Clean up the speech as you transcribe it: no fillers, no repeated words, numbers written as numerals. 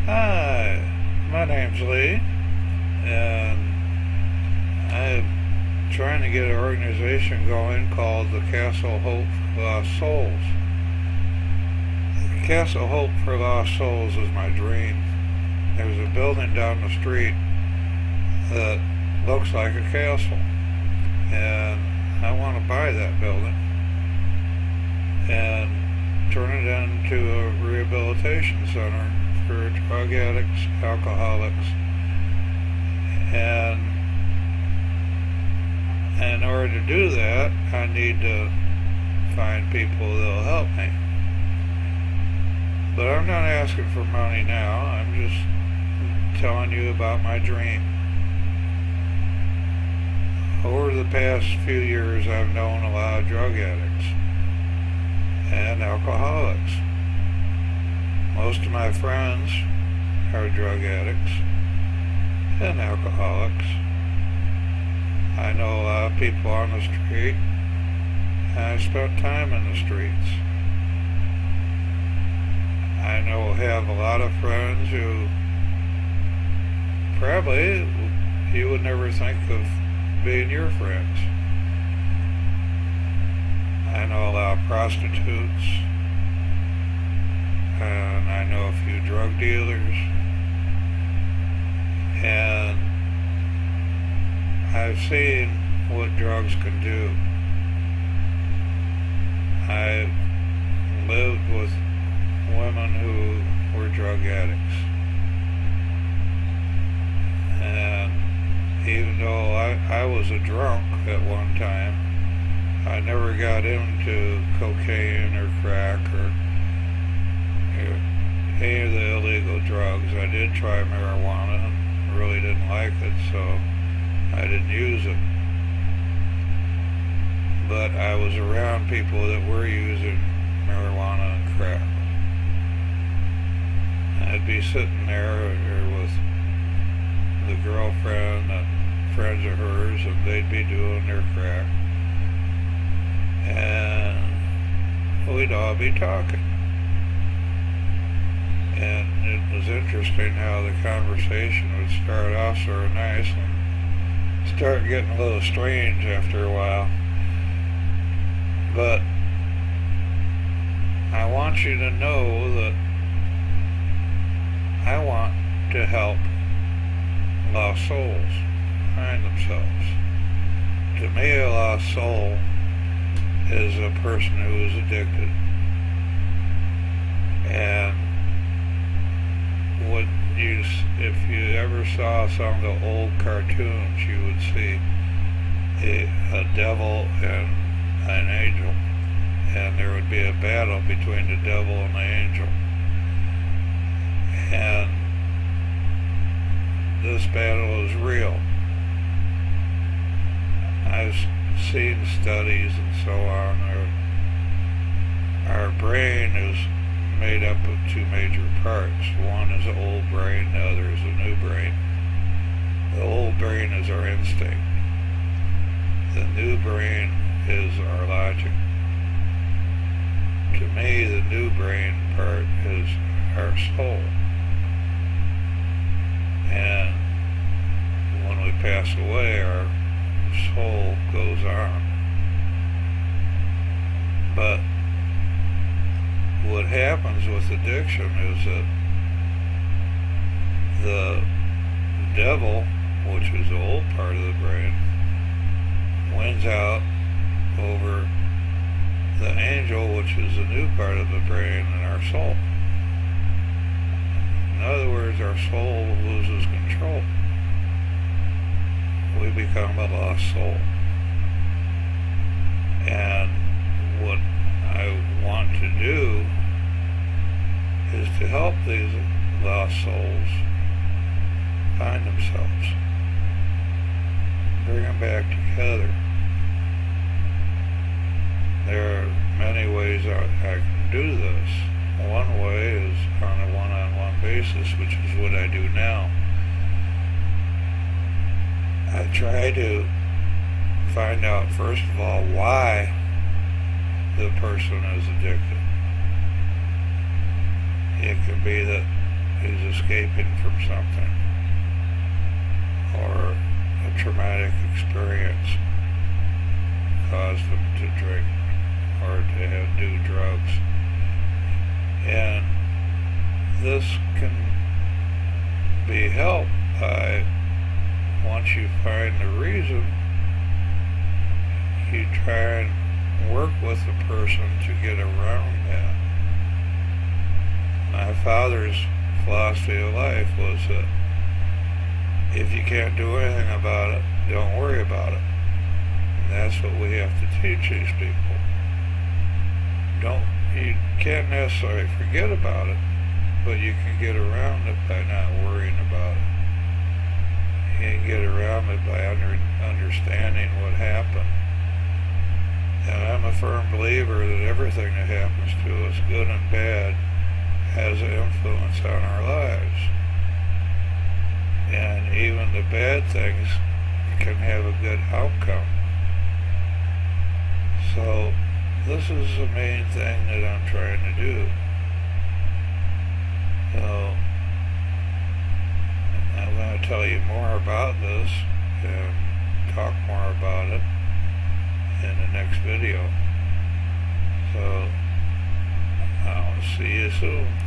Hi, my name's Lee, and I'm trying to get an organization going called the Castle Hope for Lost Souls. The Castle Hope for Lost Souls is my dream. There's a building down the street that looks like a castle, and I want to buy that building and turn it into a rehabilitation center for drug addicts, alcoholics, and in order to do that, I need to find people that'll help me. But I'm not asking for money now, I'm just telling you about my dream. Over the past few years, I've known a lot of drug addicts and alcoholics. Most of my friends are drug addicts and alcoholics. I know a lot of people on the street, and I spent time in the streets. I have a lot of friends who probably you would never think of being your friends. I know a lot of prostitutes, and I know a few drug dealers, and I've seen what drugs can do. I've lived with women who were drug addicts, and even though I was a drunk at one time, I never got into cocaine or crack or any of the illegal drugs. I did try marijuana and really didn't like it, so I didn't use it. But I was around people that were using marijuana and crack. I'd be sitting there with the girlfriend and friends of hers, and they'd be doing their crack. And we'd all be talking. And it was interesting how the conversation would start off sort of nice and start getting a little strange after a while. But I want you to know that I want to help lost souls find themselves. To me, a lost soul is a person who is addicted. And if you ever saw some of the old cartoons, you would see a devil and an angel, and there would be a battle between the devil and the angel. And this battle is real. I've seen studies and so on. Our brain is made up of two major parts. One is the old brain, the other is the new brain. The old brain is our instinct. The new brain is our logic. To me, the new brain part is our soul. And when we pass away, our soul goes on. But what happens with addiction is that the devil, which is the old part of the brain, wins out over the angel, which is the new part of the brain, and our soul. In other words, our soul loses control. We become a lost soul. And what I want to do is to help these lost souls find themselves, bring them back together. There are many ways I can do this. One way is on a one-on-one basis, which is what I do now. I try to find out, first of all, why the person is addicted. It could be that he's escaping from something or a traumatic experience caused him to drink or to do drugs. And this can be helped by, once you find the reason, you try and work with the person to get around that. My father's philosophy of life was that if you can't do anything about it, don't worry about it. And that's what we have to teach these people. You can't necessarily forget about it, but you can get around it by not worrying about it. You can get around it by understanding what happened. And I'm a firm believer that everything that happens to us, good and bad, has an influence on our lives. And even the bad things can have a good outcome. So this is the main thing that I'm trying to do. So I'm going to tell you more about this and talk more about it in the next video. So I'll see you soon.